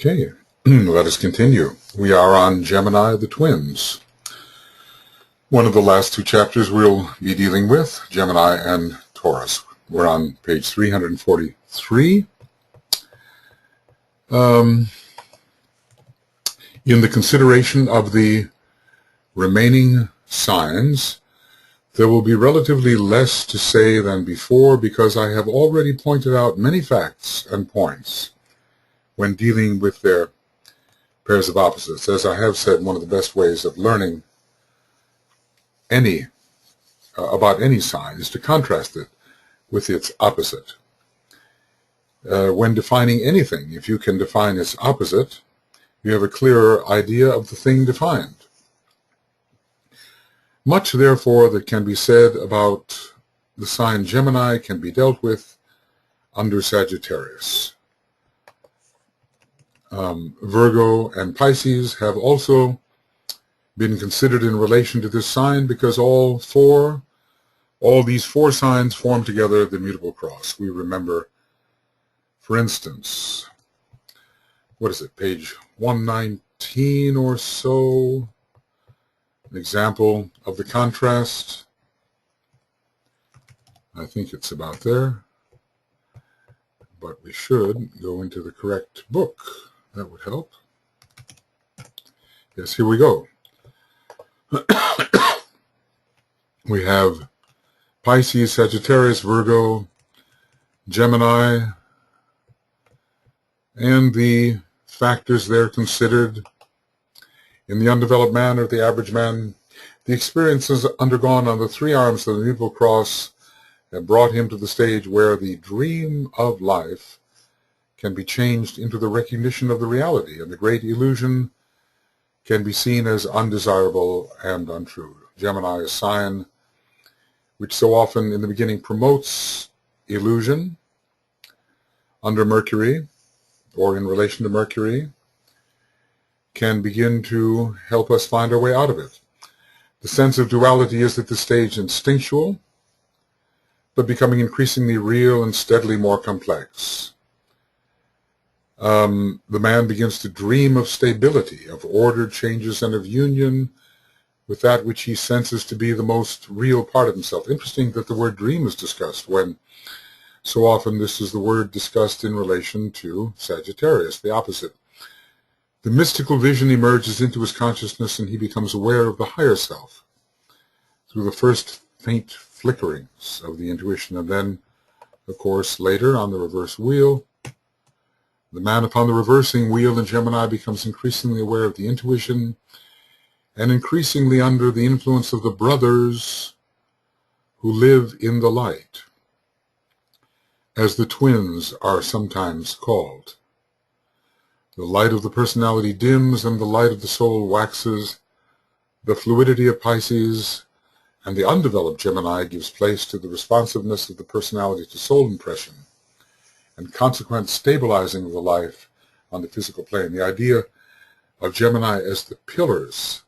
Okay, let us continue. We are on Gemini, the twins. One of the last two chapters we'll be dealing with, Gemini and Taurus. We're on page 343. In the consideration of the remaining signs, there will be relatively less to say than before because I have already pointed out many facts and points when dealing with their pairs of opposites. As I have said, one of the best ways of learning about any sign is to contrast it with its opposite. When defining anything, if you can define its opposite, you have a clearer idea of the thing defined. Much, therefore, that can be said about the sign Gemini can be dealt with under Sagittarius. Virgo and Pisces have also been considered in relation to this sign because all these four signs form together the Mutable Cross. We remember, for instance, what is it, page 119 or so, an example of the contrast. I think it's about there, but we should go into the correct book. That would help. Yes, here we go. We have Pisces, Sagittarius, Virgo, Gemini, and the factors there considered. In the undeveloped man or the average man, the experiences undergone on the three arms of the Mutable Cross have brought him to the stage where the dream of life can be changed into the recognition of the reality, and the great illusion can be seen as undesirable and untrue. Gemini, a sign which so often in the beginning promotes illusion under Mercury or in relation to Mercury, can begin to help us find our way out of it. The sense of duality is at this stage instinctual, but becoming increasingly real and steadily more complex. The man begins to dream of stability, of ordered changes, and of union with that which he senses to be the most real part of himself. Interesting that the word dream is discussed when so often this is the word discussed in relation to Sagittarius, the opposite. The mystical vision emerges into his consciousness and he becomes aware of the higher self through the first faint flickerings of the intuition. And then, of course, later on the reverse wheel, the man upon the reversing wheel in Gemini becomes increasingly aware of the intuition and increasingly under the influence of the brothers who live in the light, as the twins are sometimes called. The light of the personality dims and the light of the soul waxes. The fluidity of Pisces and the undeveloped Gemini gives place to the responsiveness of the personality to soul impression and consequent stabilizing of the life on the physical plane. The idea of Gemini as the pillars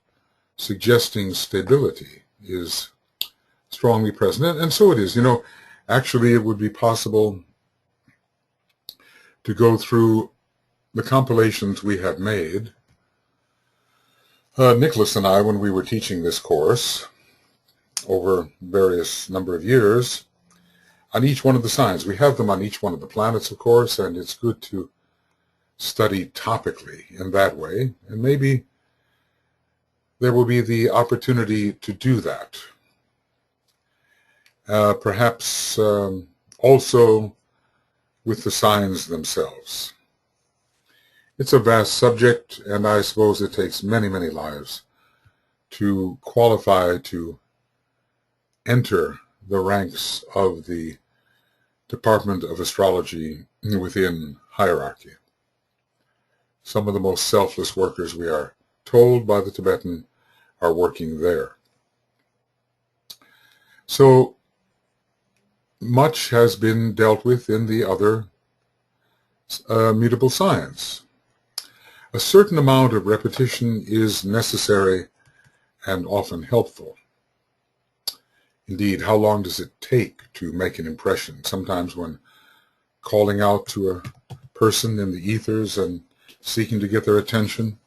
suggesting stability is strongly present, and so it is. Actually it would be possible to go through the compilations we have made, Nicholas and I, when we were teaching this course over various number of years, on each one of the signs. We have them on each one of the planets, of course, and it's good to study topically in that way, and maybe there will be the opportunity to do that. Perhaps also with the signs themselves. It's a vast subject, and I suppose it takes many, many lives to qualify to enter the ranks of the Department of Astrology within hierarchy. Some of the most selfless workers, we are told by the Tibetan, are working there. So much has been dealt with in the other mutable signs. A certain amount of repetition is necessary and often helpful. Indeed, how long does it take to make an impression? Sometimes when calling out to a person in the ethers and seeking to get their attention,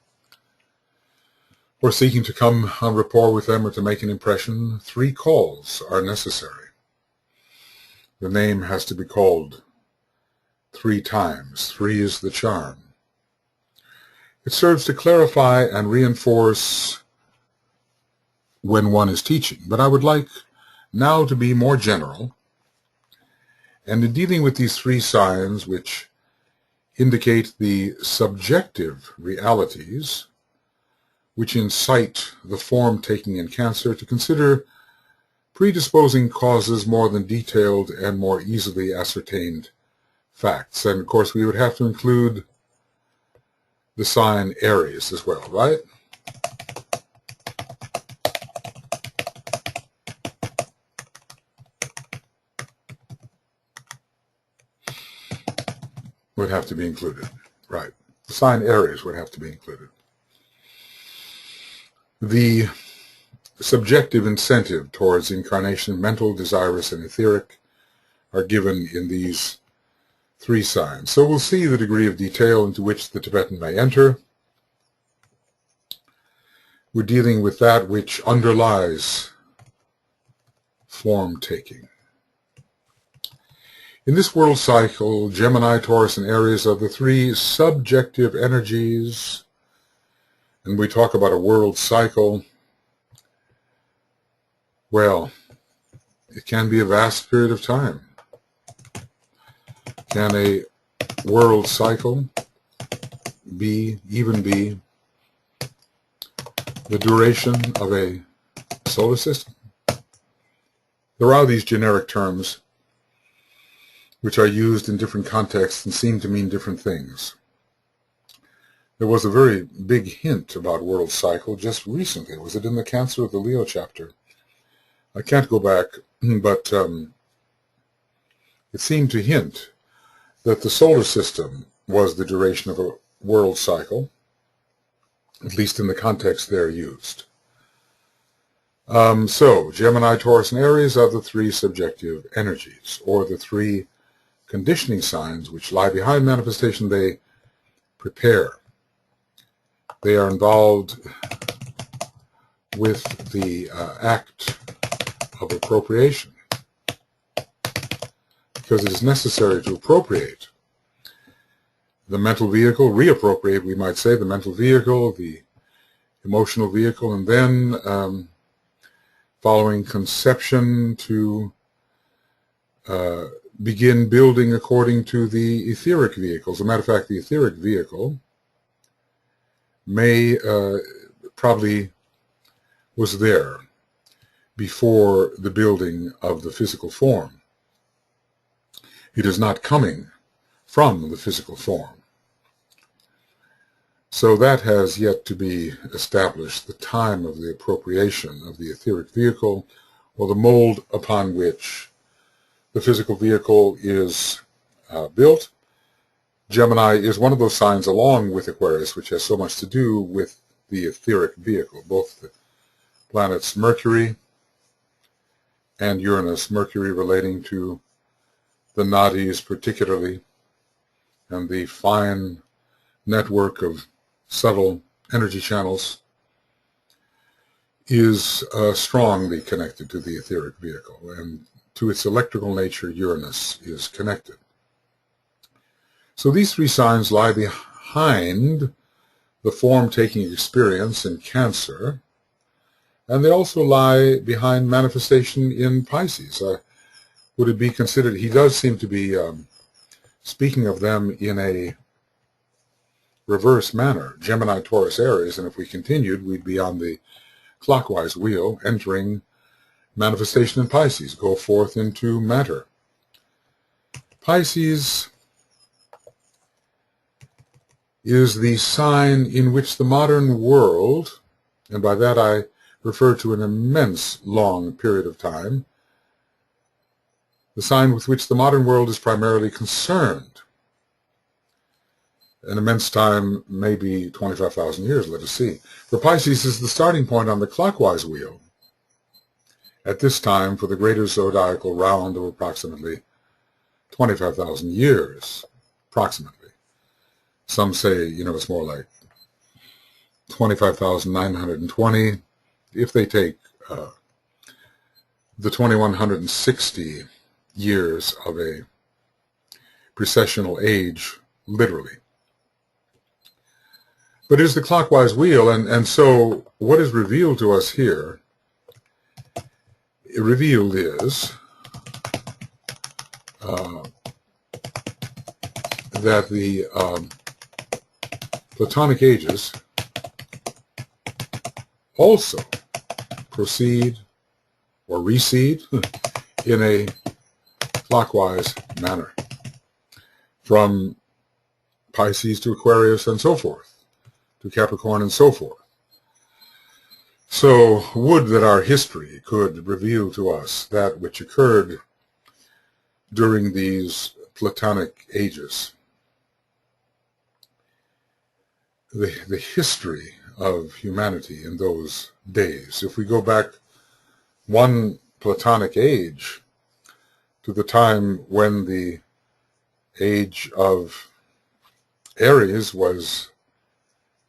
or seeking to come en rapport with them or to make an impression, 3 calls are necessary. The name has to be called 3 times. 3 is the charm. It serves to clarify and reinforce when one is teaching. But I would like now to be more general, and in dealing with these 3 signs which indicate the subjective realities which incite the form-taking in Cancer, to consider predisposing causes more than detailed and more easily ascertained facts. And of course we would have to include the sign Aries as well, right? Would have to be included, right? The sign Aries would have to be included. The subjective incentive towards incarnation, mental, desirous, and etheric, are given in these 3 signs. So we'll see the degree of detail into which the Tibetan may enter. We're dealing with that which underlies form-taking. In this world cycle, Gemini, Taurus, and Aries are the 3 subjective energies. And we talk about a world cycle. Well, it can be a vast period of time. Can a world cycle even be the duration of a solar system? There are these generic terms which are used in different contexts and seem to mean different things. There was a very big hint about world cycle just recently. Was it in the Cancer of the Leo chapter? I can't go back, but it seemed to hint that the solar system was the duration of a world cycle, at least in the context there used. So, Gemini, Taurus, and Aries are the 3 subjective energies, or the 3 conditioning signs which lie behind manifestation. They prepare. They are involved with the act of appropriation, because it is necessary to appropriate the mental vehicle, reappropriate, we might say, the mental vehicle, the emotional vehicle, and then following conception to begin building according to the etheric vehicle. As a matter of fact, the etheric vehicle may probably was there before the building of the physical form. It is not coming from the physical form. So that has yet to be established, the time of the appropriation of the etheric vehicle, or the mold upon which the physical vehicle is built. Gemini is one of those signs, along with Aquarius, which has so much to do with the etheric vehicle, both the planets Mercury and Uranus. Mercury relating to the nadis particularly, and the fine network of subtle energy channels is strongly connected to the etheric vehicle, and to its electrical nature, Uranus is connected. So these 3 signs lie behind the form-taking experience in Cancer, and they also lie behind manifestation in Pisces. Would it be considered, he does seem to be speaking of them in a reverse manner, Gemini, Taurus, Aries, and if we continued, we'd be on the clockwise wheel, entering manifestation in Pisces, go forth into matter. Pisces is the sign in which the modern world, and by that I refer to an immense long period of time, the sign with which the modern world is primarily concerned. An immense time, maybe 25,000 years, let us see. For Pisces is the starting point on the clockwise wheel at this time for the greater zodiacal round of approximately 25,000 years, approximately. Some say, it's more like 25,920. If they take the 2160 years of a precessional age literally. But it is the clockwise wheel, and so what is revealed to us here, revealed is that the Platonic ages also proceed or recede in a clockwise manner from Pisces to Aquarius and so forth, to Capricorn and so forth. So would that our history could reveal to us that which occurred during these Platonic ages. The history of humanity in those days. If we go back one Platonic age to the time when the age of Aries was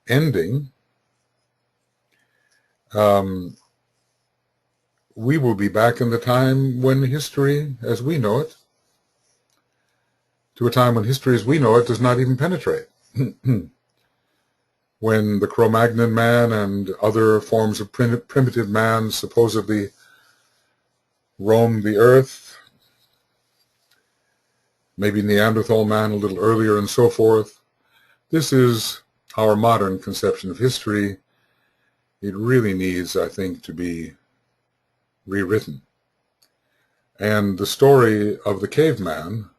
ending, we will be back in the time when history as we know it, to a time when history as we know it does not even penetrate. When the Cro-Magnon man and other forms of primitive man supposedly roamed the earth, maybe Neanderthal man a little earlier and so forth. This is our modern conception of history. It really needs, I think, to be rewritten. And the story of the caveman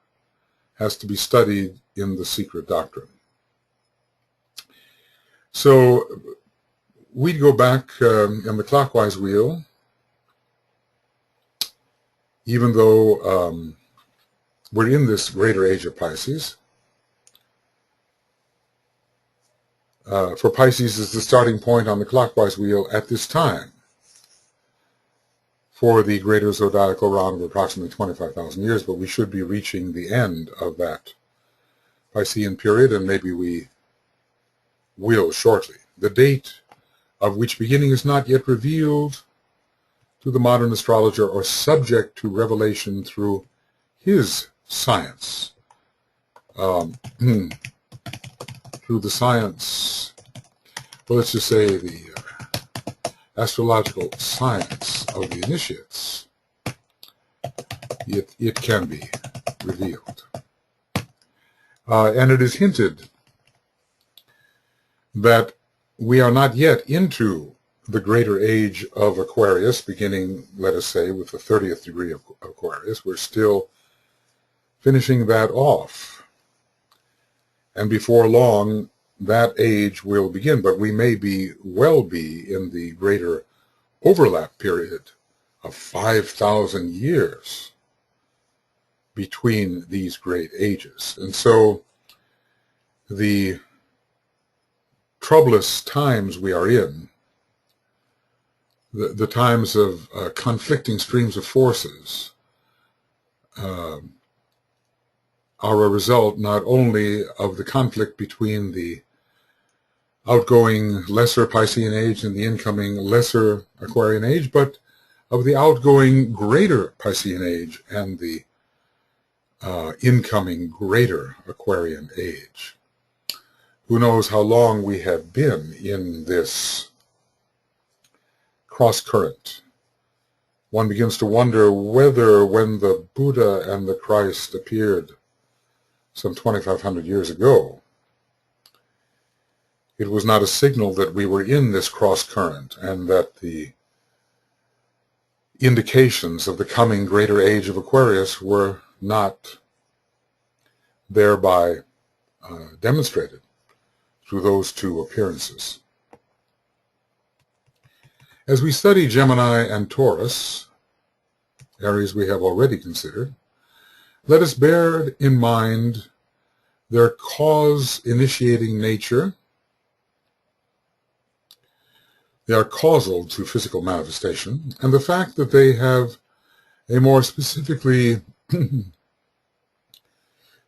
has to be studied in the secret doctrine. So we'd go back in the clockwise wheel, even though we're in this greater age of Pisces. For Pisces is the starting point on the clockwise wheel at this time for the greater zodiacal round of approximately 25,000 years, but we should be reaching the end of that Piscean period, and maybe we will shortly. The date of which beginning is not yet revealed to the modern astrologer or subject to revelation through his science. Through the science, well, let's just say the astrological science of the initiates, it can be revealed. And it is hinted that we are not yet into the greater age of Aquarius, beginning, let us say, with the 30th degree of Aquarius. We're still finishing that off. And before long, that age will begin, but we may well be in the greater overlap period of 5,000 years between these great ages. And so the troublous times we are in, the times of conflicting streams of forces, are a result not only of the conflict between the outgoing lesser Piscean age and the incoming lesser Aquarian age, but of the outgoing greater Piscean age and the incoming greater Aquarian age. Who knows how long we have been in this cross-current. One begins to wonder whether when the Buddha and the Christ appeared some 2,500 years ago, it was not a signal that we were in this cross-current and that the indications of the coming greater age of Aquarius were not thereby demonstrated through those two appearances. As we study Gemini and Taurus, Aries we have already considered, let us bear in mind their cause-initiating nature. They are causal to physical manifestation, and the fact that they have a more specifically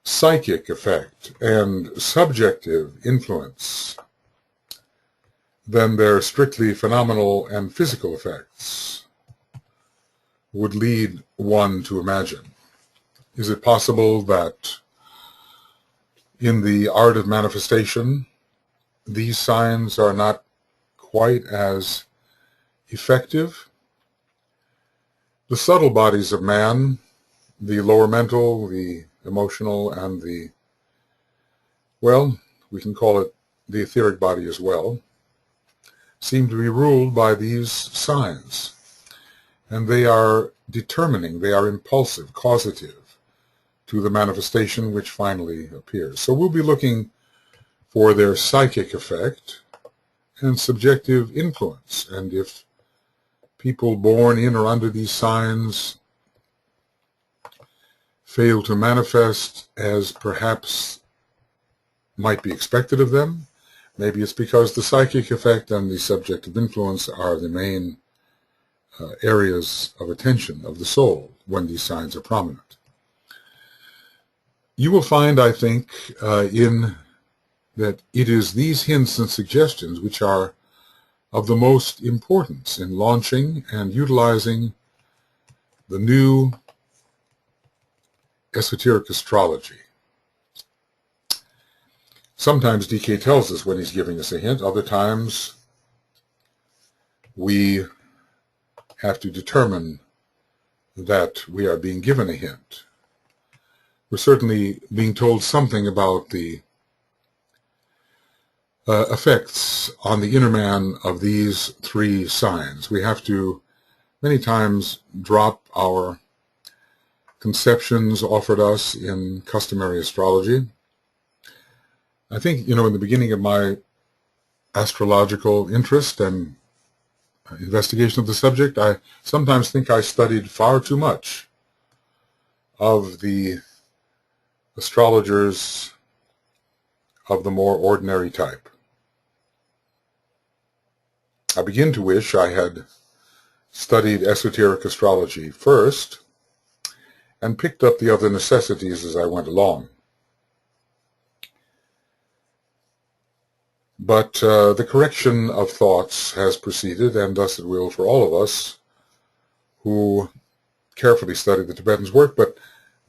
psychic effect and subjective influence than their strictly phenomenal and physical effects would lead one to imagine. Is it possible that in the art of manifestation, these signs are not quite as effective? The subtle bodies of man, the lower mental, the emotional, and the, well, we can call it the etheric body as well, seem to be ruled by these signs. And they are determining, they are impulsive, causative to the manifestation which finally appears. So we'll be looking for their psychic effect and subjective influence. And if people born in or under these signs fail to manifest as perhaps might be expected of them, maybe it's because the psychic effect and the subjective influence are the main areas of attention of the soul when these signs are prominent. You will find, I think, that it is these hints and suggestions which are of the most importance in launching and utilizing the new esoteric astrology. Sometimes DK tells us when he's giving us a hint. Other times we have to determine that we are being given a hint. We're certainly being told something about the effects on the inner man of these three signs. We have to many times drop our conceptions offered us in customary astrology. I think, in the beginning of my astrological interest and investigation of the subject, I sometimes think I studied far too much of the astrologers of the more ordinary type. I begin to wish I had studied esoteric astrology first and picked up the other necessities as I went along. But the correction of thoughts has proceeded, and thus it will for all of us who carefully study the Tibetan's work, but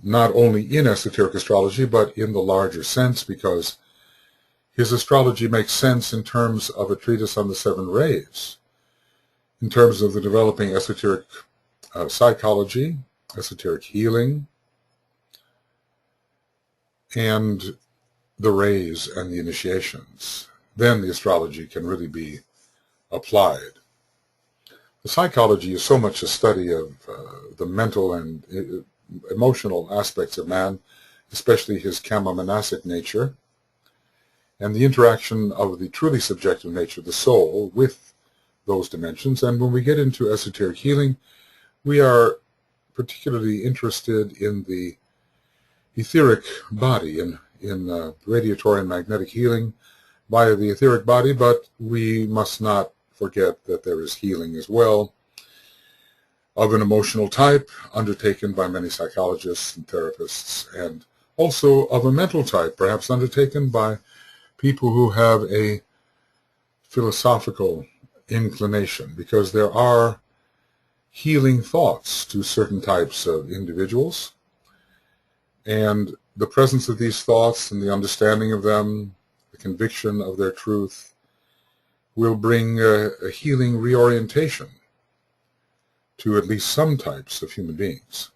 not only in esoteric astrology, but in the larger sense, because his astrology makes sense in terms of a treatise on the seven rays, in terms of the developing esoteric psychology, esoteric healing, and the rays and the initiations. Then the astrology can really be applied. The psychology is so much a study of the mental and emotional aspects of man, especially his kama-manasic nature, and the interaction of the truly subjective nature of the soul with those dimensions. And when we get into esoteric healing, we are particularly interested in the etheric body, in radiatory and magnetic healing via the etheric body, but we must not forget that there is healing as well of an emotional type undertaken by many psychologists and therapists, and also of a mental type, perhaps undertaken by people who have a philosophical inclination, because there are healing thoughts to certain types of individuals, and the presence of these thoughts and the understanding of them, the conviction of their truth, will bring a healing reorientation to at least some types of human beings.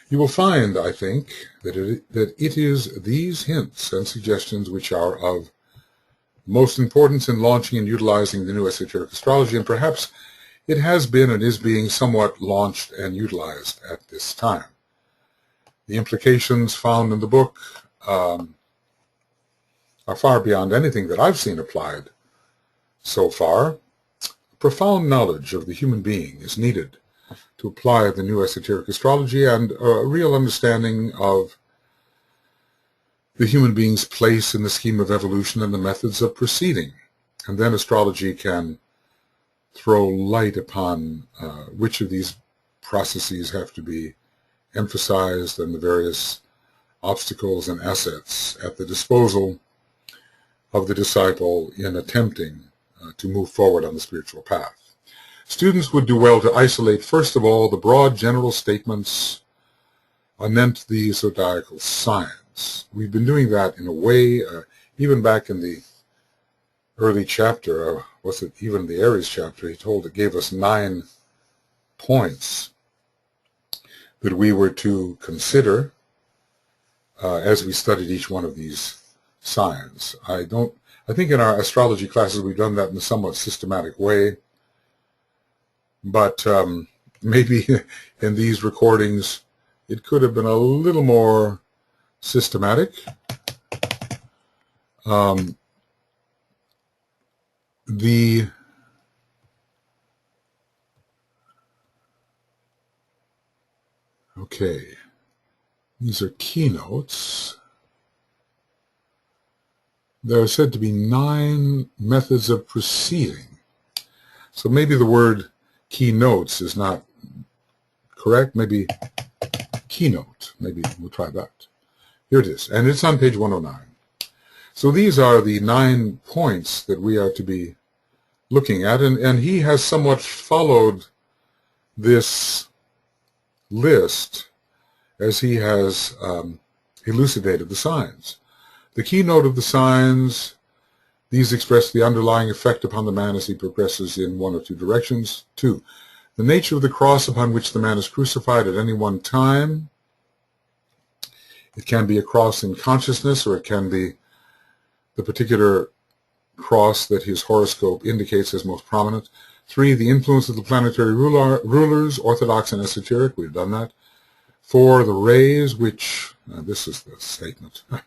You will find, I think, that it is these hints and suggestions which are of most importance in launching and utilizing the new esoteric astrology, and perhaps it has been and is being somewhat launched and utilized at this time. The implications found in the book are far beyond anything that I've seen applied so far. Profound knowledge of the human being is needed to apply the new esoteric astrology, and a real understanding of the human being's place in the scheme of evolution and the methods of proceeding. And then astrology can throw light upon which of these processes have to be emphasized and the various obstacles and assets at the disposal of the disciple in attempting to move forward on the spiritual path. Students would do well to isolate, first of all, the broad general statements anent the zodiacal signs. We've been doing that in a way, even back in the early chapter, was it even the Aries chapter, it gave us 9 points that we were to consider as we studied each one of these signs. I think in our astrology classes we've done that in a somewhat systematic way, but maybe in these recordings it could have been a little more systematic. Okay, these are keynotes. There are said to be 9 methods of proceeding. So maybe the word keynotes is not correct. Maybe keynote. Maybe we'll try that. Here it is. And it's on page 109. So these are the 9 points that we are to be looking at. And he has somewhat followed this list as he has elucidated the signs. The keynote of the signs, these express the underlying effect upon the man as he progresses in one of 2 directions. 2, the nature of the cross upon which the man is crucified at any one time. It can be a cross in consciousness, or it can be the particular cross that his horoscope indicates as most prominent. 3, the influence of the planetary rulers, orthodox and esoteric. We've done that. 4, the rays which, this is the statement, the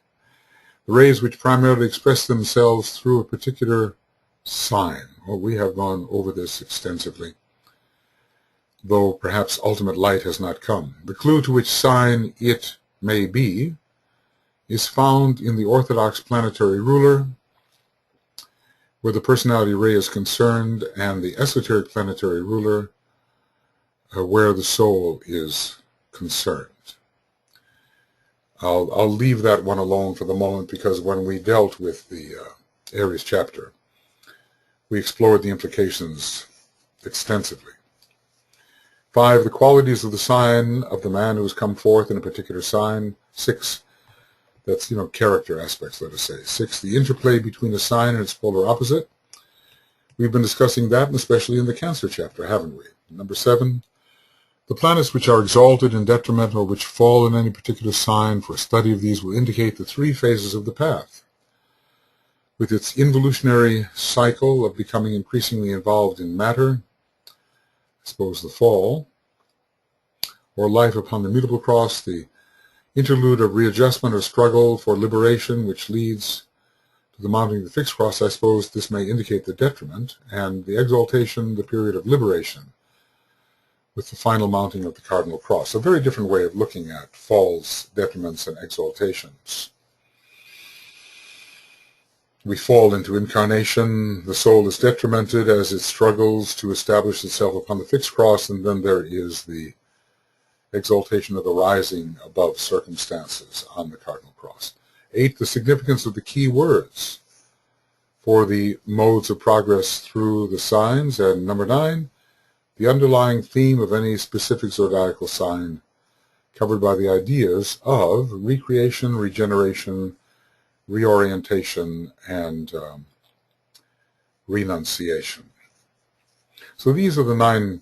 rays which primarily express themselves through a particular sign. Well, we have gone over this extensively, though perhaps ultimate light has not come. The clue to which sign it may be is found in the orthodox planetary ruler, where the personality ray is concerned, and the esoteric planetary ruler, where the soul is concerned. I'll leave that one alone for the moment, because when we dealt with the Aries chapter, we explored the implications extensively. 5, the qualities of the sign of the man who has come forth in a particular sign. 6, that's, character aspects, let us say. 6, the interplay between a sign and its polar opposite. We've been discussing that, and especially in the Cancer chapter, haven't we? Number 7, the planets which are exalted and detriment, or which fall in any particular sign. For a study of these will indicate the 3 phases of the path, with its involutionary cycle of becoming increasingly involved in matter, I suppose the fall, or life upon the Mutable Cross, the interlude of readjustment or struggle for liberation, which leads to the mounting of the fixed cross. I suppose this may indicate the detriment, and the exaltation, the period of liberation, with the final mounting of the cardinal cross. A very different way of looking at falls, detriments, and exaltations. We fall into incarnation, the soul is detrimented as it struggles to establish itself upon the fixed cross, and then there is the exaltation of the rising above circumstances on the cardinal cross. 8, the significance of the key words for the modes of progress through the signs. And number 9, the underlying theme of any specific zodiacal sign, covered by the ideas of recreation, regeneration, reorientation, and renunciation. So these are the 9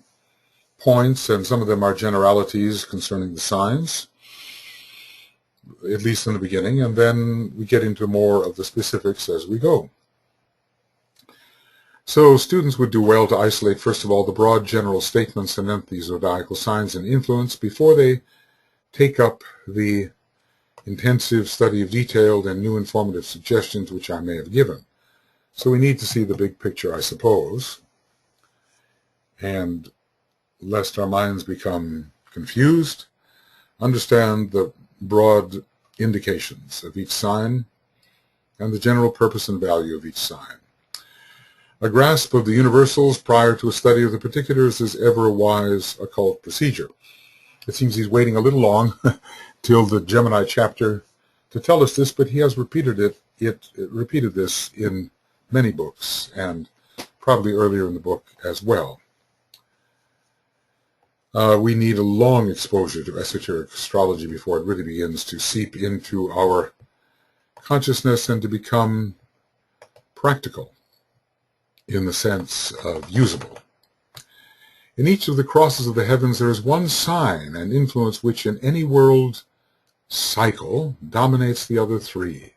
points, and some of them are generalities concerning the signs, at least in the beginning, and then we get into more of the specifics as we go. So students would do well to isolate, first of all, the broad general statements anent the zodiacal signs and influence before they take up the intensive study of detailed and new informative suggestions which I may have given. So we need to see the big picture, I suppose, and lest our minds become confused, understand the broad indications of each sign and the general purpose and value of each sign. A grasp of the universals prior to a study of the particulars is ever a wise occult procedure. It seems he's waiting a little long till the Gemini chapter to tell us this, but he has repeated repeated this in many books, and probably earlier in the book as well. We need a long exposure to esoteric astrology before it really begins to seep into our consciousness and to become practical in the sense of usable. In each of the crosses of the heavens there is one sign and influence which in any world cycle dominates the other three.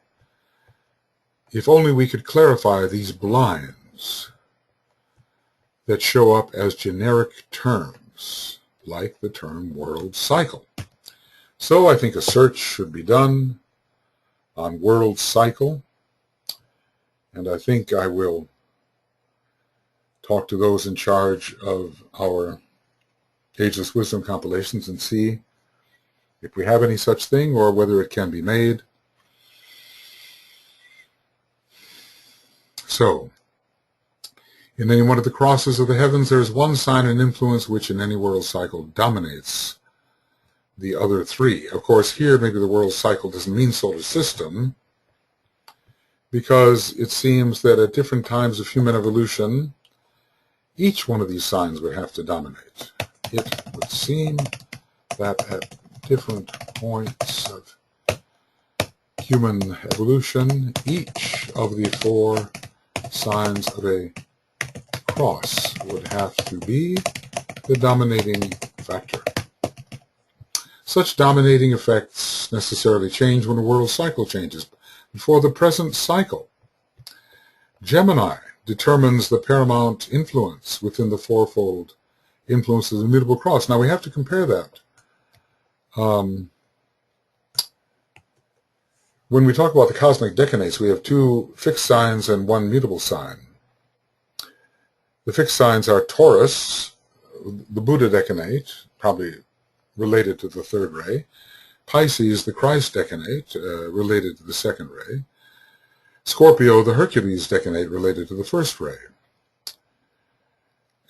If only we could clarify these blinds that show up as generic terms, like the term world cycle. So I think a search should be done on world cycle, and I think I will talk to those in charge of our Ageless Wisdom compilations and see if we have any such thing or whether it can be made. So, in any one of the crosses of the heavens, there is one sign and influence which in any world cycle dominates the other three. Of course, here maybe the world cycle doesn't mean solar system, because it seems that at different times of human evolution, each one of these signs would have to dominate. It would seem that at different points of human evolution, each of the four signs of a cross would have to be the dominating factor. Such dominating effects necessarily change when a world cycle changes. Before the present cycle, Gemini determines the paramount influence within the fourfold influence of the Mutable Cross. Now we have to compare that. When we talk about the cosmic decanates, we have two fixed signs and one mutable sign. The fixed signs are Taurus, the Buddha decanate, probably related to the third ray. Pisces, the Christ decanate, related to the second ray. Scorpio, the Hercules decanate, related to the first ray.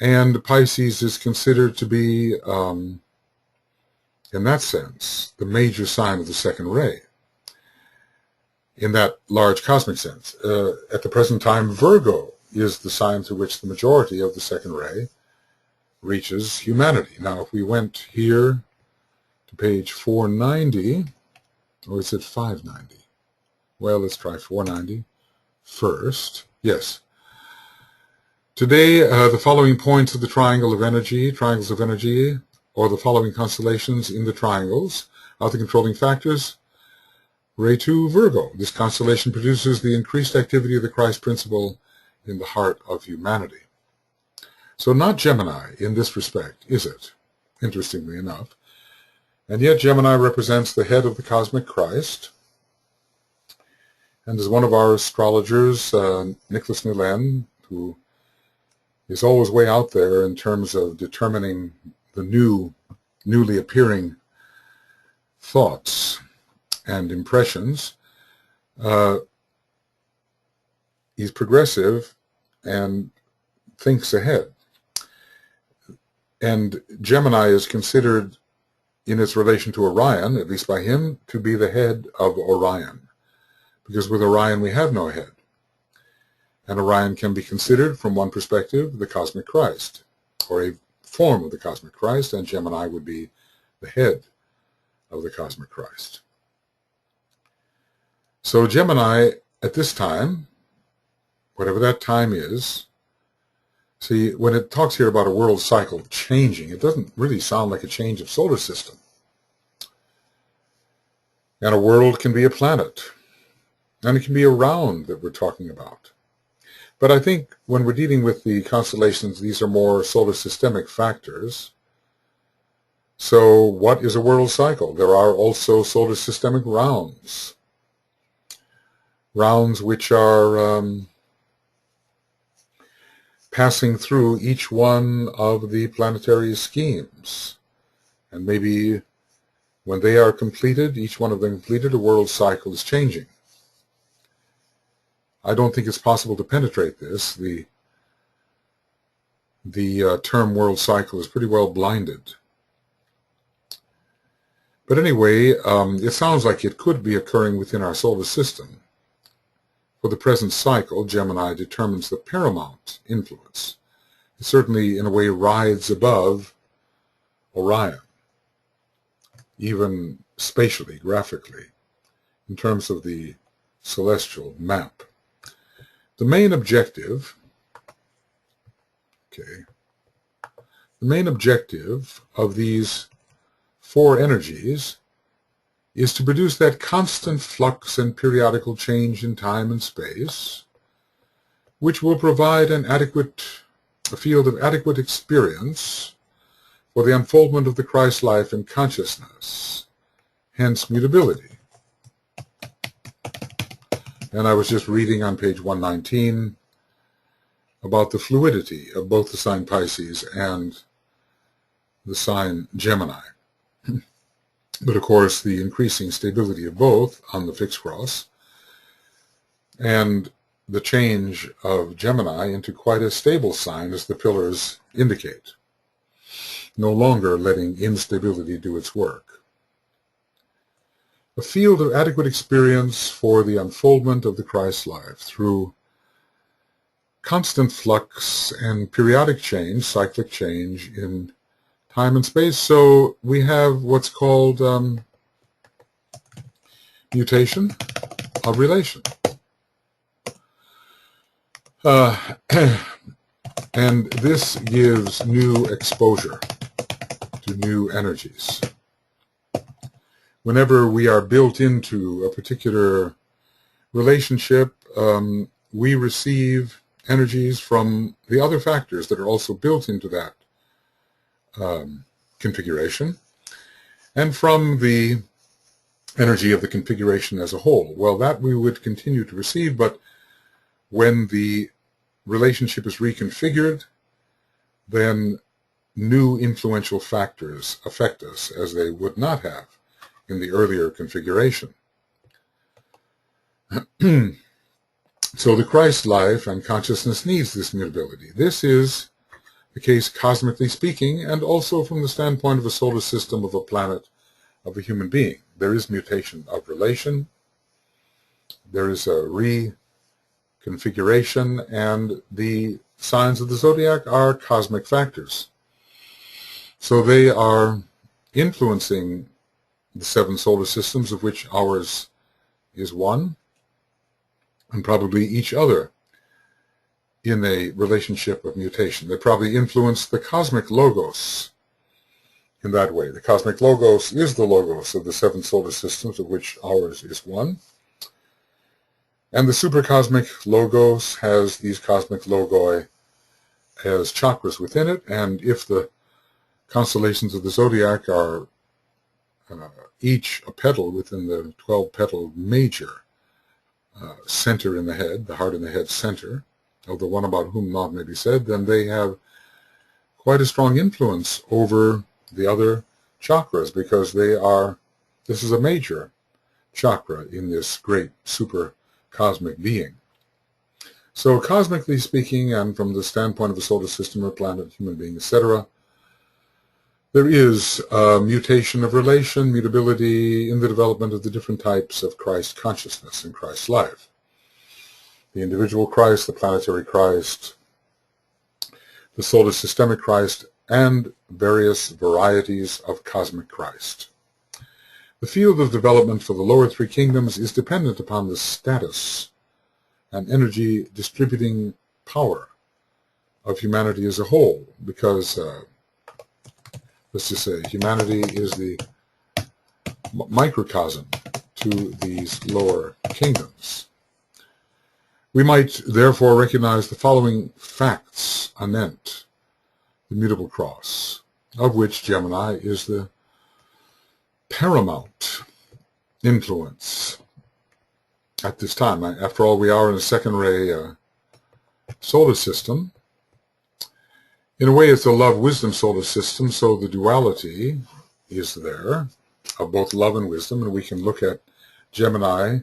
And Pisces is considered to be, in that sense, the major sign of the second ray, in that large cosmic sense. At the present time, Virgo is the sign through which the majority of the second ray reaches humanity. Now, if we went here to page 490, or is it 590? Well, let's try 490 first. Yes. Today, the following points of the triangles of energy, or the following constellations in the triangles are the controlling factors. Ray 2, Virgo. This constellation produces the increased activity of the Christ principle in the heart of humanity. So not Gemini in this respect, is it? Interestingly enough. And yet Gemini represents the head of the cosmic Christ. And as one of our astrologers, Nicholas Newland, who is always way out there in terms of determining the newly appearing thoughts and impressions, he's progressive and thinks ahead. And Gemini is considered, in its relation to Orion, at least by him, to be the head of Orion. Because with Orion we have no head. And Orion can be considered, from one perspective, the cosmic Christ, or a form of the cosmic Christ, and Gemini would be the head of the cosmic Christ. So Gemini, at this time, whatever that time is, see, when it talks here about a world cycle changing, it doesn't really sound like a change of solar system. And a world can be a planet, and it can be a round that we're talking about. But I think when we're dealing with the constellations, these are more solar systemic factors. So what is a world cycle? There are also solar systemic rounds. Rounds which are passing through each one of the planetary schemes. And maybe when they are completed, each one of them completed, a world cycle is changing. I don't think it's possible to penetrate this. The term world cycle is pretty well blinded. But anyway, it sounds like it could be occurring within our solar system. For the present cycle, Gemini determines the paramount influence. It certainly, in a way, rides above Orion, even spatially, graphically, in terms of the celestial map. The main objective, of these four energies is to produce that constant flux and periodical change in time and space, which will provide a field of adequate experience for the unfoldment of the Christ life and consciousness, hence mutability. And I was just reading on page 119 about the fluidity of both the sign Pisces and the sign Gemini. But of course, the increasing stability of both on the fixed cross and the change of Gemini into quite a stable sign, as the pillars indicate, no longer letting instability do its work. A field of adequate experience for the unfoldment of the Christ life through constant flux and periodic change, cyclic change in time and space. So we have what's called mutation of relation. And this gives new exposure to new energies. Whenever we are built into a particular relationship, we receive energies from the other factors that are also built into that configuration, and from the energy of the configuration as a whole. Well, that we would continue to receive, but when the relationship is reconfigured, then new influential factors affect us as they would not have in the earlier configuration. So the Christ life and consciousness needs this mutability. This is the case cosmically speaking, and also from the standpoint of a solar system, of a planet, of a human being. There is mutation of relation, there is a reconfiguration, and the signs of the zodiac are cosmic factors. So they are influencing the 7 solar systems, of which ours is one, and probably each other in a relationship of mutation. They probably influence the cosmic logos in that way. The cosmic logos is the logos of the 7 solar systems, of which ours is one. And the supercosmic logos has these cosmic logoi as chakras within it, and if the constellations of the zodiac are each a petal within the 12-petal major center in the head, the heart in the head center, of the one about whom naught may be said, then they have quite a strong influence over the other chakras, because this is a major chakra in this great super cosmic being. So cosmically speaking, and from the standpoint of a solar system, a planet, human being, etc., there is a mutation of relation, mutability in the development of the different types of Christ consciousness and Christ life. The individual Christ, the planetary Christ, the solar systemic Christ, and various varieties of cosmic Christ. The field of development for the lower 3 kingdoms is dependent upon the status and energy distributing power of humanity as a whole, because let's just say humanity is the microcosm to these lower kingdoms. We might therefore recognize the following facts anent the Mutable Cross, of which Gemini is the paramount influence at this time. After all, we are in a second-ray solar system. In a way, it's a love-wisdom solar system, so the duality is there of both love and wisdom, and we can look at Gemini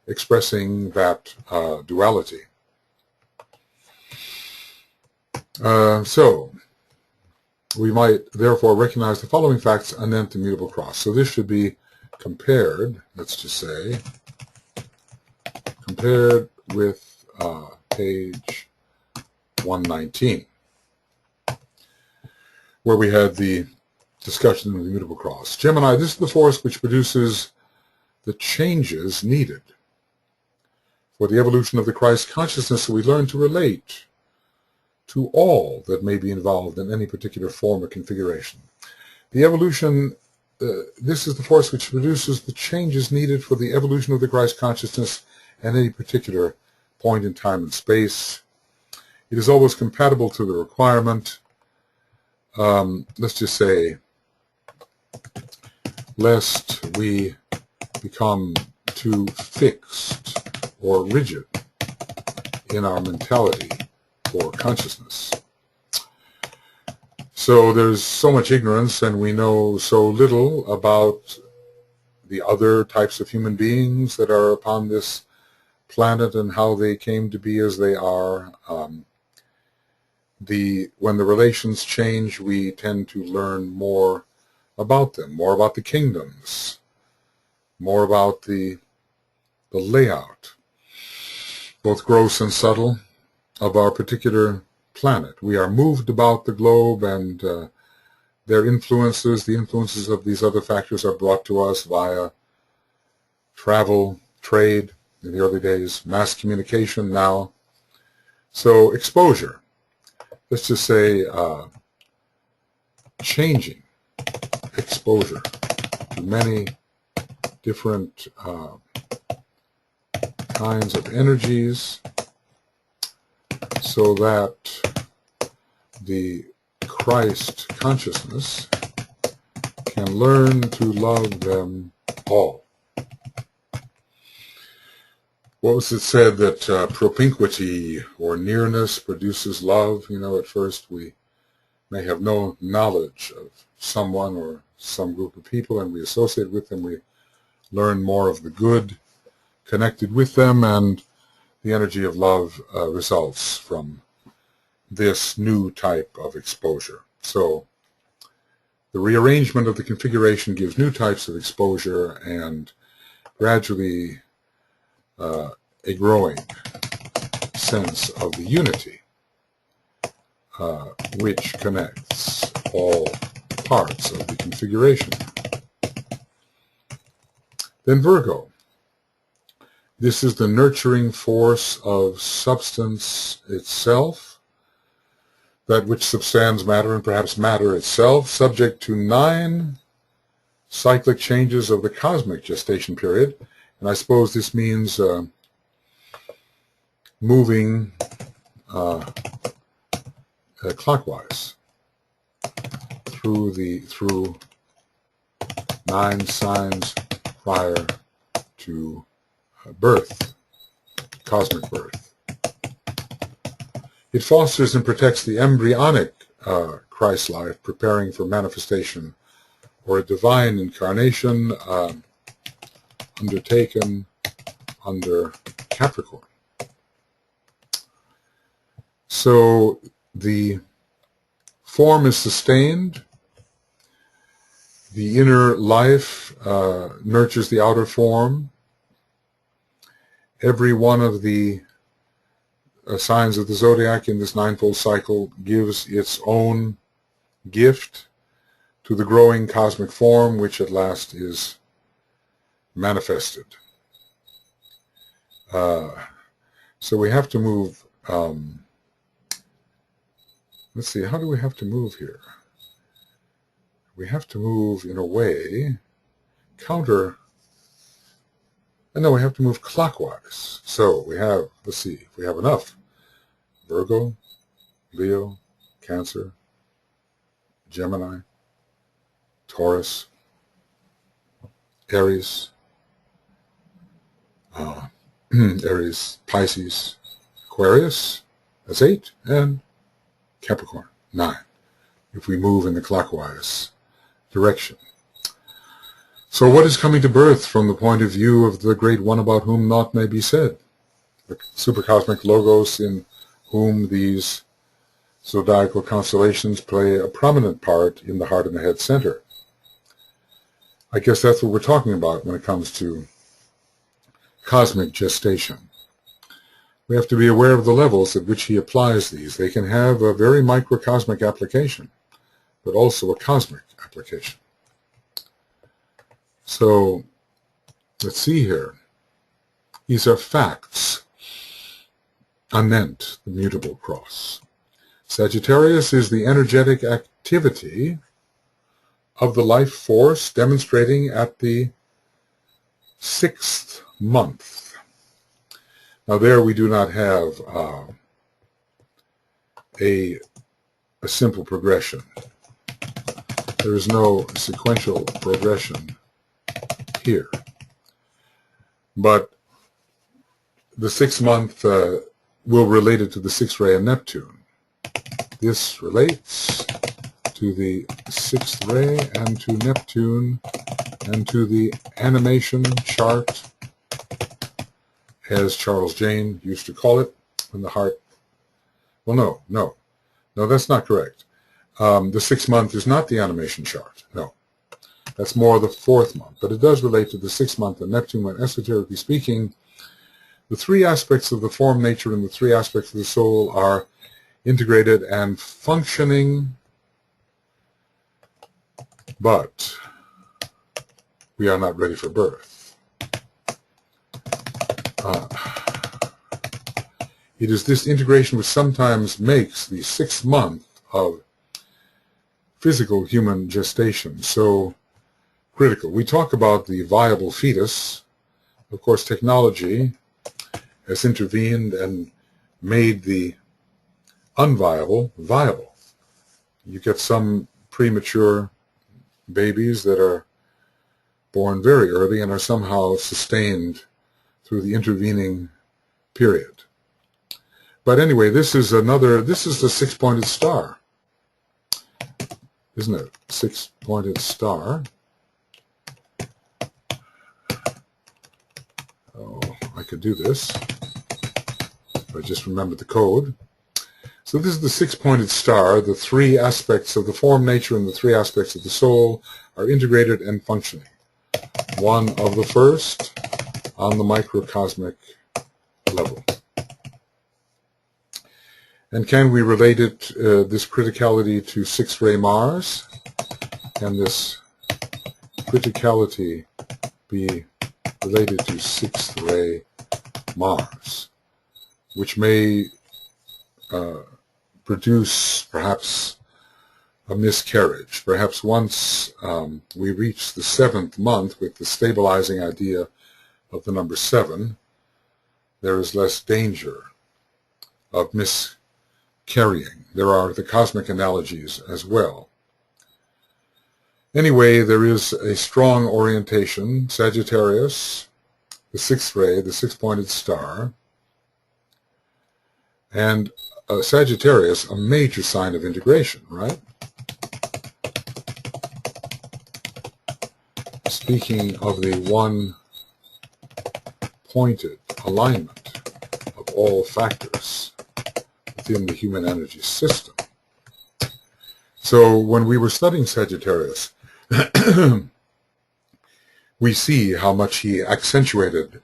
expressing that duality. So, we might therefore recognize the following facts anent the Mutable Cross. So this should be compared, let's just say, compared with page 119, where we had the discussion of the Mutable Cross. Gemini, this is the force which produces the changes needed for the evolution of the Christ consciousness, so we learn to relate to all that may be involved in any particular form or configuration. The evolution, this is the force which produces the changes needed for the evolution of the Christ consciousness at any particular point in time and space. It is always compatible to the requirement, let's just say, lest we become too fixed or rigid in our mentality or consciousness. So there's so much ignorance, and we know so little about the other types of human beings that are upon this planet and how they came to be as they are. When the relations change, we tend to learn more about them, more about the kingdoms, more about the layout, both gross and subtle, of our particular planet. We are moved about the globe, and their influences, the influences of these other factors, are brought to us via travel, trade, in the early days, mass communication now. So exposure, let's just say changing exposure to many different kinds of energies, so that the Christ consciousness can learn to love them all. What was it said that propinquity or nearness produces love? You know, at first we may have no knowledge of someone or some group of people, and we associate with them. We learn more of the good connected with them, and the energy of love results from this new type of exposure. So the rearrangement of the configuration gives new types of exposure, and gradually a growing sense of the unity which connects all parts of the configuration. Then Virgo. This is the nurturing force of substance itself, that which substands matter and perhaps matter itself, subject to 9 cyclic changes of the cosmic gestation period. And I suppose this means moving clockwise through 9 signs prior to birth, cosmic birth. It fosters and protects the embryonic Christ life, preparing for manifestation or a divine incarnation undertaken under Capricorn. So the form is sustained. The inner life nurtures the outer form. Every one of the signs of the zodiac in this 9-fold cycle gives its own gift to the growing cosmic form, which at last is manifested. So we have to move, let's see, how do we have to move here? We have to move in a way we have to move clockwise. So we have, let's see, if we have enough. Virgo, Leo, Cancer, Gemini, Taurus, Aries, Aries, Pisces, Aquarius, that's 8, and Capricorn, 9, if we move in the clockwise direction. So what is coming to birth from the point of view of the great one about whom naught may be said, the supercosmic logos in whom these Zodiacal constellations play a prominent part in the heart and the head center. I guess that's what we're talking about when it comes to cosmic gestation. We have to be aware of the levels at which he applies these. They can have a very microcosmic application, but also a cosmic application. So, let's see here. These are facts anent the Mutable Cross. Sagittarius is the energetic activity of the life force demonstrating at the 6th month. Now there we do not have a simple progression. There is no sequential progression here. But the 6th month will relate it to the 6th ray of Neptune. This relates to the 6th ray and to Neptune and to the animation chart, as Charles Jane used to call it, when the heart... Well, no, that's not correct. The 6th month is not the animation chart, no. That's more the 4th month, but it does relate to the 6th month of Neptune when, esoterically speaking, the 3 aspects of the form, nature, and the 3 aspects of the soul are integrated and functioning, but we are not ready for birth. It is this integration which sometimes makes the 6th month of physical human gestation so critical. We talk about the viable fetus. Of course, technology has intervened and made the unviable viable. You get some premature babies that are born very early and are somehow sustained through the intervening period. But anyway, this is the 6-pointed star, isn't it? 6-pointed star. Oh, I could do this if I just remembered the code. So this is the 6-pointed star. The 3 aspects of the form, nature, and the 3 aspects of the soul are integrated and functioning. One of the first on the microcosmic level. And can we relate it, this criticality, to 6th ray Mars? Can this criticality be related to 6th ray Mars, which may produce perhaps a miscarriage? Perhaps once we reach the 7th month with the stabilizing idea of the number 7, there is less danger of miscarrying. There are the cosmic analogies as well. Anyway, there is a strong orientation. Sagittarius, the 6th ray, the 6-pointed star, and Sagittarius, a major sign of integration, right? Speaking of the one-pointed alignment of all factors within the human energy system. So when we were studying Sagittarius, we see how much he accented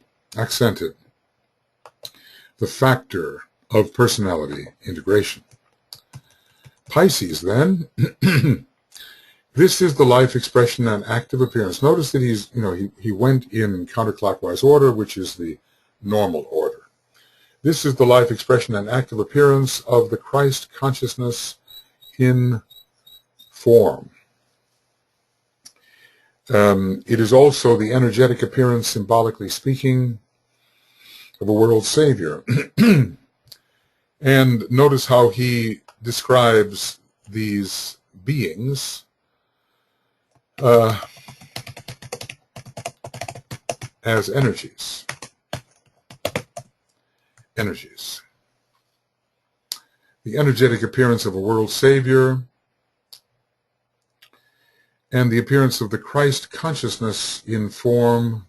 the factor of personality integration. Pisces, then, this is the life expression and active appearance. Notice that he went in counterclockwise order, which is the normal order. This is the life expression and active appearance of the Christ consciousness in form. It is also the energetic appearance, symbolically speaking, of a world savior. And notice how he describes these beings as energies. Energies. The energetic appearance of a world savior and the appearance of the Christ consciousness in form,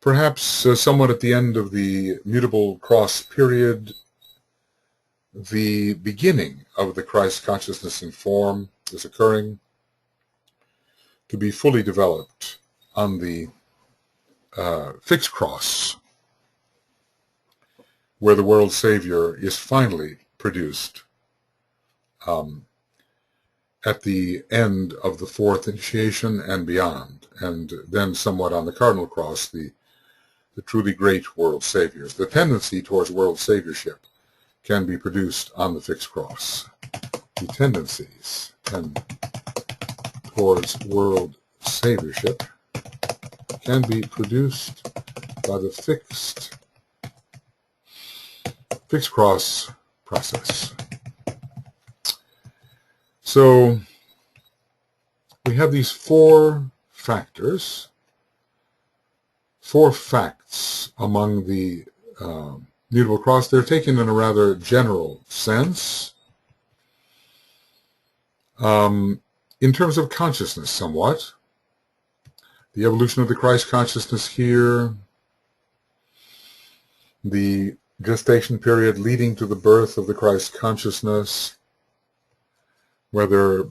perhaps somewhat at the end of the Mutable Cross period, the beginning of the Christ consciousness in form is occurring, to be fully developed on the fixed cross, where the world Savior is finally produced at the end of the fourth initiation and beyond, and then somewhat on the cardinal cross, the truly great world Savior. The tendency towards world Saviorship can be produced on the fixed cross. The tendencies towards world Saviorship can be produced by the fixed cross process. So we have these four factors, four facts among the Mutable Cross. They're taken in a rather general sense. In terms of consciousness, somewhat. The evolution of the Christ consciousness here, the gestation period leading to the birth of the Christ consciousness, whether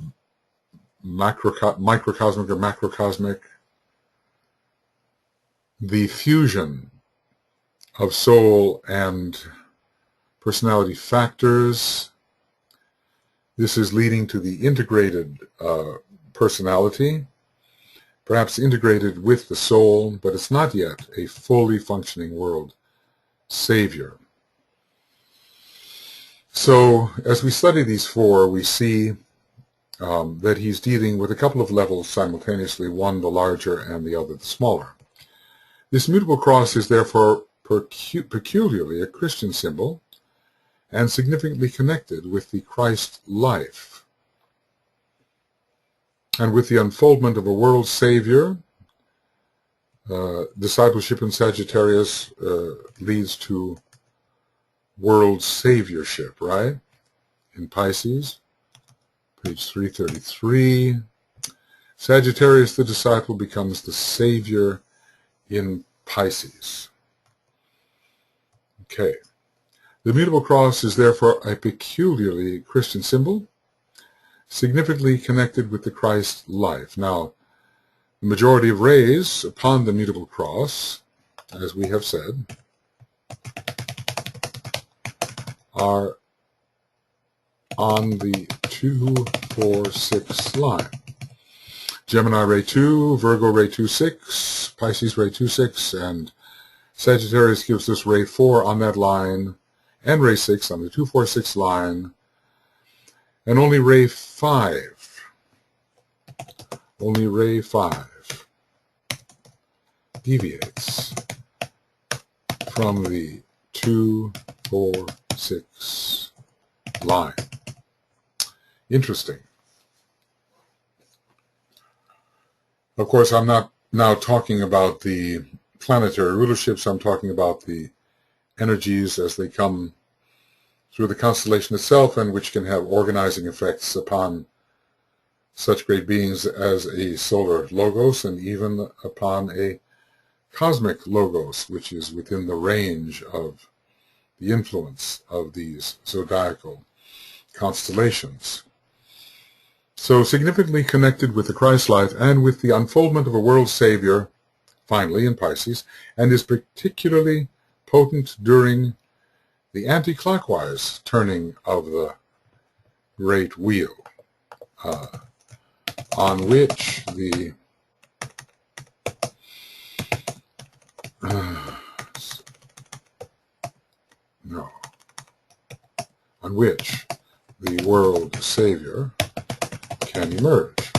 microcosmic or macrocosmic, the fusion of soul and personality factors. This is leading to the integrated personality, perhaps integrated with the soul, but it's not yet a fully functioning world Savior. So as we study these four, we see that he's dealing with a couple of levels simultaneously, one the larger and the other the smaller. This mutable cross is therefore peculiarly a Christian symbol and significantly connected with the Christ life and with the unfoldment of a world Savior. Discipleship in Sagittarius leads to world Saviorship, right? In Pisces, page 333, Sagittarius, the disciple, becomes the Savior in Pisces. Okay. The Mutable Cross is therefore a peculiarly Christian symbol, significantly connected with the Christ life. Now, the majority of rays upon the Mutable Cross, as we have said, are on the 2, 4, 6 line. Gemini ray 2, Virgo ray 2, 6, Pisces ray 2, 6, and Sagittarius gives us ray 4 on that line, and ray 6 on the 2, 4, 6 line, and only ray 5 deviates from the 2, 4, 6 line. Interesting. Of course, I'm not now talking about the planetary rulerships. I'm talking about the energies as they come through the constellation itself, and which can have organizing effects upon such great beings as a solar logos, and even upon a cosmic logos, which is within the range of the influence of these zodiacal constellations. So significantly connected with the Christ life and with the unfoldment of a world Savior, finally in Pisces, and is particularly potent during the anti-clockwise turning of the great wheel, on which the world Savior can emerge.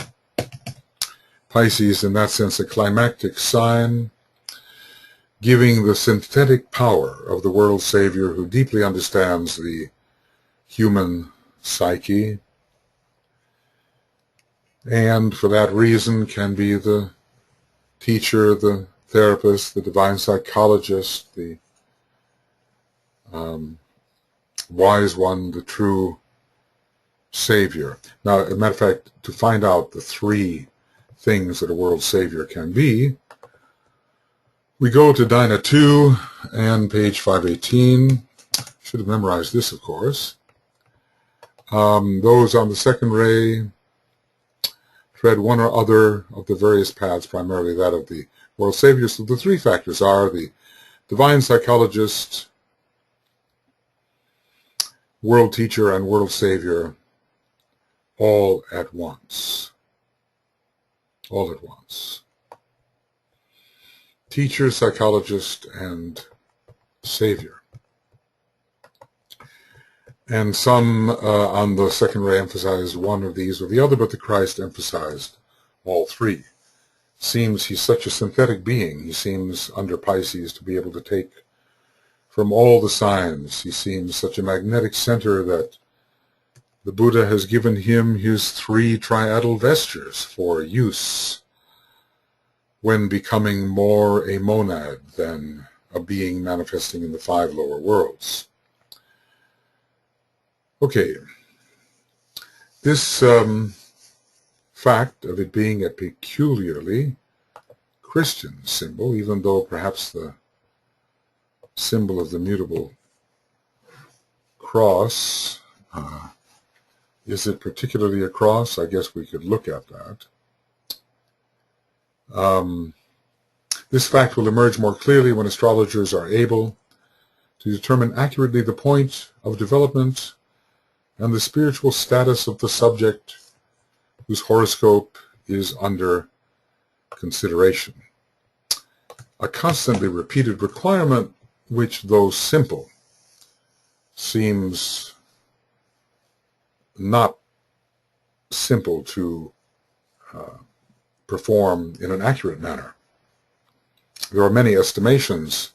Pisces, in that sense, a climactic sign, giving the synthetic power of the world Savior who deeply understands the human psyche, and for that reason can be the teacher, the therapist, the divine psychologist, the wise one, the true Savior. Now, as a matter of fact, to find out the three things that a world Savior can be, we go to Dyna 2 and page 518. Should have memorized this, of course. Those on the second ray tread one or other of the various paths, primarily that of the world savior. So the three factors are the divine psychologist, world teacher, and world savior, all at once. All at once. Teacher, psychologist, and savior. And some on the second ray emphasize one of these or the other, but the Christ emphasized all three. Seems he's such a synthetic being. He seems, under Pisces, to be able to take from all the signs. He seems such a magnetic center that the Buddha has given him his three triadal vestures for use when becoming more a monad than a being manifesting in the five lower worlds. Okay, this fact of it being a peculiarly Christian symbol, even though perhaps the symbol of the Mutable Cross, is it particularly a cross? I guess we could look at that. This fact will emerge more clearly when astrologers are able to determine accurately the point of development and the spiritual status of the subject whose horoscope is under consideration. A constantly repeated requirement which, though simple, seems not simple to perform in an accurate manner. There are many estimations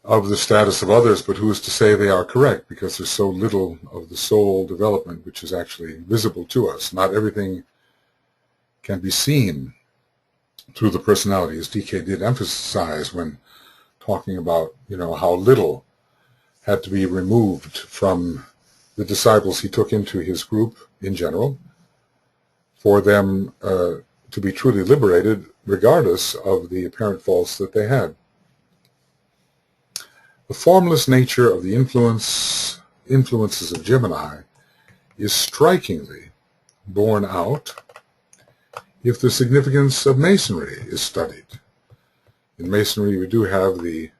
of the status of others, but who is to say they are correct, because there's so little of the soul development which is actually visible to us. Not everything can be seen through the personality, as DK did emphasize when talking about, how little had to be removed from the disciples he took into his group in general for them to be truly liberated, regardless of the apparent faults that they had. The formless nature of the influences of Gemini is strikingly borne out if the significance of Masonry is studied. In Masonry, we do have the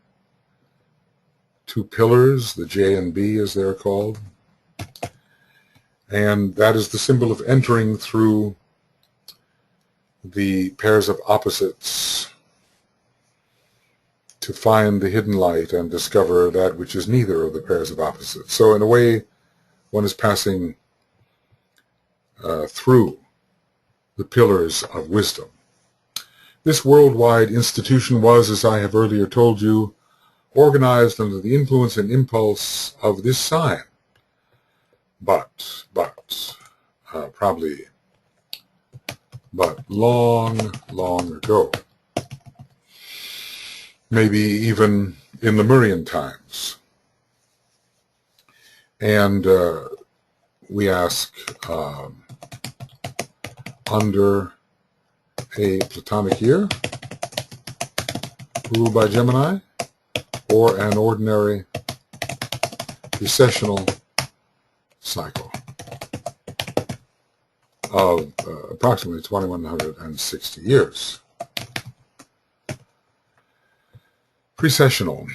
two pillars, the J and B as they're called, and that is the symbol of entering through the pairs of opposites to find the hidden light and discover that which is neither of the pairs of opposites. So in a way, one is passing through the pillars of wisdom. This worldwide institution was, as I have earlier told you, organized under the influence and impulse of this sign. But long, long ago. Maybe even in Lemurian times. And we ask, under a Platonic year ruled by Gemini, or an ordinary recessional cycle of approximately 2160 years. Precessional.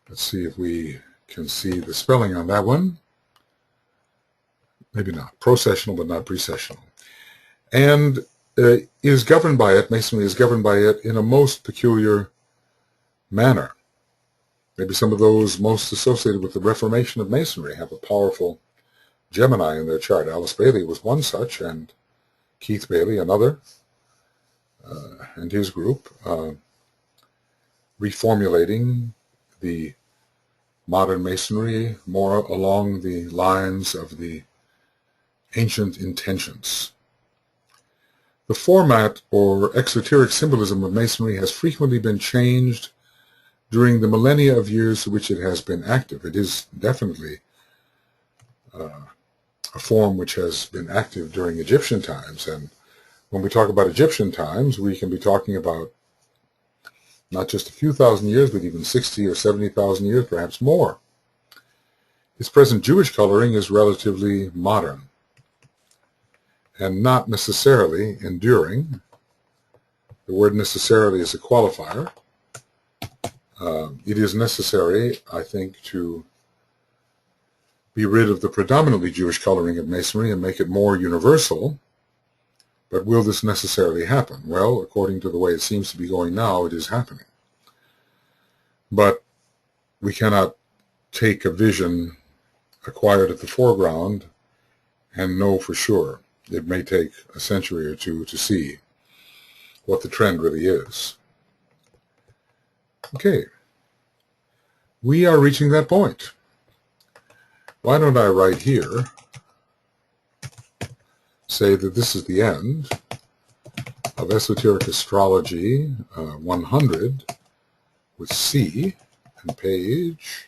Let's see if we can see the spelling on that one. Maybe not. Processional, but not precessional. And is governed by it, Masonry is governed by it in a most peculiar manner. Maybe some of those most associated with the Reformation of Masonry have a powerful Gemini in their chart. Alice Bailey was one such, and Keith Bailey another, and his group, reformulating the modern Masonry more along the lines of the ancient intentions. The format or exoteric symbolism of Masonry has frequently been changed during the millennia of years to which it has been active. It is definitely a form which has been active during Egyptian times. And when we talk about Egyptian times, we can be talking about not just a few thousand years, but even 60 or 70,000 years, perhaps more. Its present Jewish coloring is relatively modern and not necessarily enduring. The word necessarily is a qualifier. It is necessary, I think, to be rid of the predominantly Jewish coloring of Masonry and make it more universal. But will this necessarily happen? Well, according to the way it seems to be going now, it is happening. But we cannot take a vision acquired at the foreground and know for sure. It may take a century or two to see what the trend really is. Okay, we are reaching that point. Why don't I write here, say that this is the end of Esoteric Astrology 100 with C and page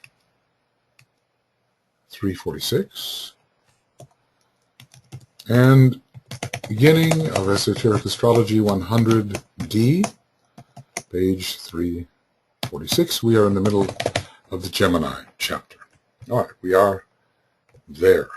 346, and beginning of Esoteric Astrology 100D, page 346. We are in the middle of the Gemini chapter. All right, we are there.